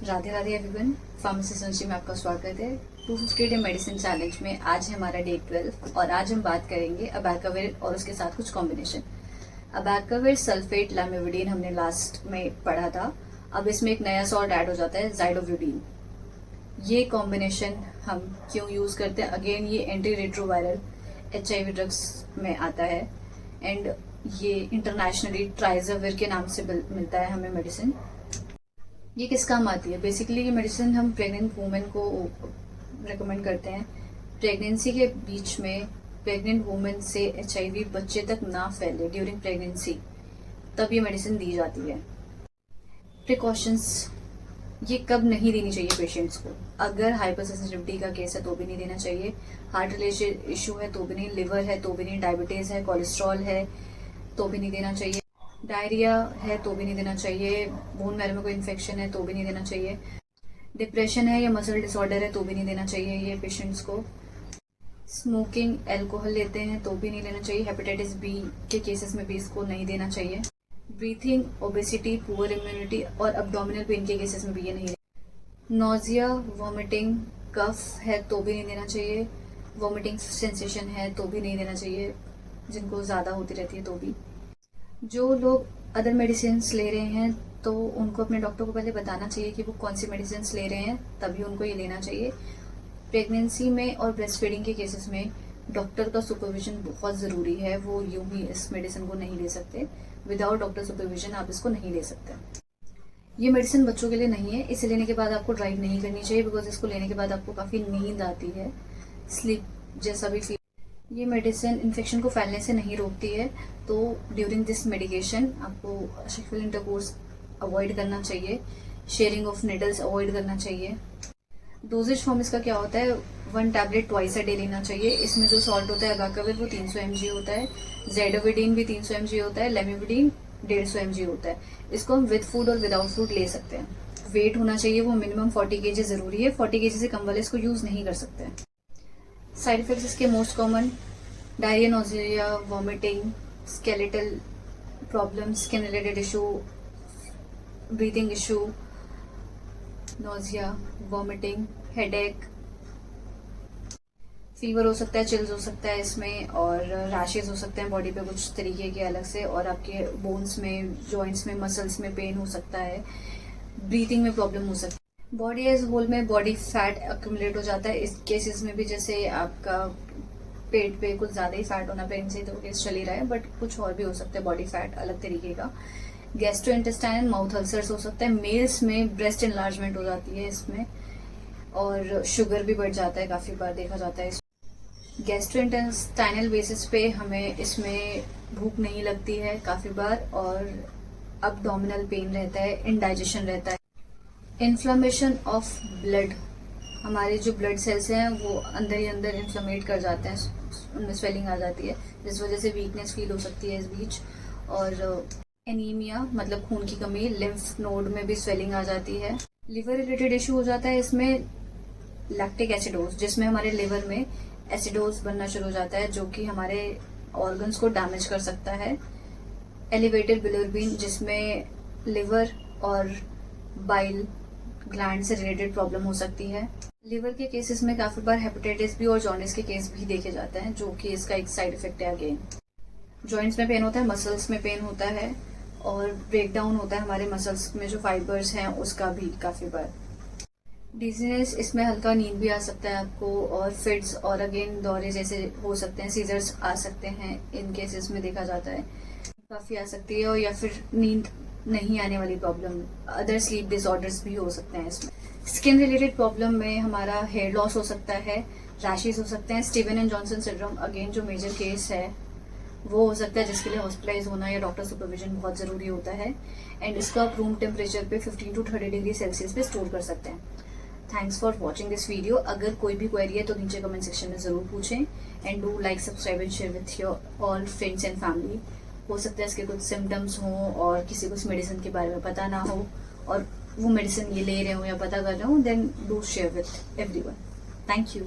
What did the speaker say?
Radhe Radhe everyone. Pharmacy संस्थी में आपका स्वागत है। 250 डे मेडिसिन चैलेंज में आज है हमारा डे 12 और आज हम बात करेंगे अबैकाविर और उसके साथ कुछ कॉम्बिनेशन। अबैकाविर सल्फेट लैमिविडीन हमने लास्ट में पढ़ा था। अब इसमें एक नया सॉल्ट ऐड हो जाता है ज़ाइडोविडीन। ये कॉम्बिनेशन हम क्यों यूज करते हैं? अगेन ये एंटी रेट्रोवायरल HIV ड्रग्स में आता है एंड ये इंटरनेशनली ट्राइजोविर के नाम से मिलता है हमें मेडिसिन। ये किस काम आती है? बेसिकली ये मेडिसिन हम प्रेग्नेंट वुमेन को रिकमेंड करते हैं। प्रेगनेंसी के बीच में प्रेग्नेंट वुमेन से HIV बच्चे तक ना फैले ड्यूरिंग प्रेगनेंसी, तब ये मेडिसिन दी जाती है। प्रिकॉशंस ये कब नहीं देनी चाहिए पेशेंट्स को? अगर हाइपरसेंसिटिविटी का केस है तो भी नहीं देना चाहिए, हार्ट रिलेटेड इशू है तो भी नहीं, लिवर है तो भी नहीं, डायबिटीज है, कोलेस्ट्रॉल है तो भी नहीं देना चाहिए, डायरिया है तो भी नहीं देना चाहिए, बोन मैरो में कोई इन्फेक्शन है तो भी नहीं देना चाहिए, डिप्रेशन है या मसल डिसऑर्डर है तो भी नहीं देना चाहिए ये पेशेंट्स को, स्मोकिंग एल्कोहल लेते हैं तो भी नहीं लेना चाहिए, हेपेटाइटिस बी के केसेस में भी इसको नहीं देना चाहिए, ब्रीथिंग, ओबेसिटी, पुअर इम्यूनिटी और अब्डोमिनल पेन के केसेस में भी ये नहीं देना, नोजिया, वॉमिटिंग, कफ है तो भी नहीं देना चाहिए, वॉमिटिंग सेंसेशन है तो भी नहीं देना चाहिए, जिनको ज़्यादा होती रहती है तो भी। जो लोग अदर मेडिसिन ले रहे हैं तो उनको अपने डॉक्टर को पहले बताना चाहिए कि वो कौन सी मेडिसिन ले रहे हैं, तभी उनको ये लेना चाहिए। प्रेगनेंसी में और ब्रेस्ट फीडिंग के केसेस में डॉक्टर का सुपरविजन बहुत ज़रूरी है। वो यूं ही इस मेडिसिन को नहीं ले सकते, विदाउट डॉक्टर सुपरविजन आप इसको नहीं ले सकते। ये मेडिसिन बच्चों के लिए नहीं है। इसे लेने के बाद आपको ड्राइव नहीं करनी चाहिए, बिकॉज इसको लेने के बाद आपको काफ़ी नींद आती है, स्लीप जैसा भी फील। ये मेडिसिन इन्फेक्शन को फैलने से नहीं रोकती है, तो ड्यूरिंग दिस मेडिकेशन आपको सेक्सुअल इंटरकोर्स अवॉइड करना चाहिए, शेयरिंग ऑफ निडल्स अवॉइड करना चाहिए। डोजेज फॉर्म इसका क्या होता है? 1 टैबलेट ट्वाइस अ डे लेना चाहिए। इसमें जो सॉल्ट होता है अबैकाविर वो 300 mg होता है, ज़ाइडोविडीन भी 300 mg होता है, लैमिविडीन 150 mg होता है। इसको हम विद फूड और विदाउट फूड ले सकते हैं। वेट होना चाहिए वो मिनिमम 40 kg जरूरी है। 40 kg से कम वाले इसको यूज नहीं कर सकते हैं। साइड इफेक्ट्स इसके most common diarrhoea, nausea, vomiting, skeletal problem, skin related issue, breathing issue, nausea, vomiting, headache, fever हो सकता है, चिल्स हो सकता है इसमें, और रैशेज हो सकते हैं बॉडी पे कुछ तरीके के अलग से, और आपके बोन्स में, जॉइंट्स में, मसल्स में पेन हो सकता है, ब्रीथिंग में प्रॉब्लम हो सकती है। बॉडी एज होल में बॉडी फैट अक्यूमुलेट हो जाता है इस केसेस में भी। जैसे आपका पेट पे कुछ ज्यादा ही फैट होना प्रेगनेंसी तो केस चल ही रहा है, बट कुछ और भी हो सकता है बॉडी फैट अलग तरीके का। गैस्ट्रोइंटेस्टाइनल माउथ अल्सर्स हो सकता है। मेल्स में ब्रेस्ट एनलार्जमेंट हो जाती है इसमें, और शुगर भी बढ़ जाता है, काफी बार देखा जाता है। गैस्ट्रोइंटेस्टाइनल बेसिस पे हमें इसमें भूख नहीं लगती है काफी बार, और अब्डोमिनल पेन रहता है, इंडाइजेशन रहता है। इन्फ्लामेशन ऑफ ब्लड, हमारे जो ब्लड सेल्स हैं वो अंदर ही अंदर इन्फ्लामेट कर जाते हैं, उनमें स्वेलिंग आ जाती है, जिस वजह से वीकनेस फील हो सकती है इस बीच। और एनीमिया मतलब खून की कमी, लिम्फ नोड में भी स्वेलिंग आ जाती है। लिवर रिलेटेड इशू हो जाता है इसमें लैक्टिक एसिडोज, जिसमें हमारे लिवर में एसिडोज बनना शुरू हो जाता है, जो कि हमारे ऑर्गन्स को डैमेज कर सकता है। एलिवेटेड बिलिरुबिन, जिसमें लिवर और बाइल ग्लैंड से रिलेटेड प्रॉब्लम हो सकती है। लिवर के केसेस में काफी बार हेपेटाइटिस बी और जॉन्डिस के केस भी देखे जाते हैं, जो कि इसका एक साइड इफेक्ट है। अगेन जॉइंट्स में पेन होता है, मसल्स में पेन होता है, और ब्रेकडाउन होता है हमारे मसल्स में जो फाइबर्स हैं उसका भी काफी बार। डिजीनेस, इसमें हल्का नींद भी आ सकता है आपको, और फिट्स और अगेन दौरे जैसे हो सकते हैं, सीजर्स आ सकते हैं इन केसेस में देखा जाता है, काफी आ सकती है। और या फिर नींद नहीं आने वाली प्रॉब्लम, अदर स्लीप डिसऑर्डर्स भी हो सकते हैं इसमें। स्किन रिलेटेड प्रॉब्लम में हमारा हेयर लॉस हो सकता है, रैशेज हो सकते हैं, Steven and Johnson syndrome again जो मेजर केस है वो हो सकता है, जिसके लिए हॉस्पिटलाइज होना या डॉक्टर सुपरविजन बहुत जरूरी होता है। एंड इसको आप रूम टेम्परेचर पे 15 to 30 डिग्री सेल्सियस पे स्टोर कर सकते हैं। Thanks for watching this video. अगर कोई भी क्वेरी है तो नीचे कमेंट सेक्शन में जरूर पूछें, and do like, subscribe and share with your all friends and family. हो सकता है इसके कुछ सिम्टम्स हों और किसी को इस मेडिसिन के बारे में पता ना हो, और वो मेडिसिन ये ले रहे हो या पता कर रहे हो, then do share with everyone. Thank you.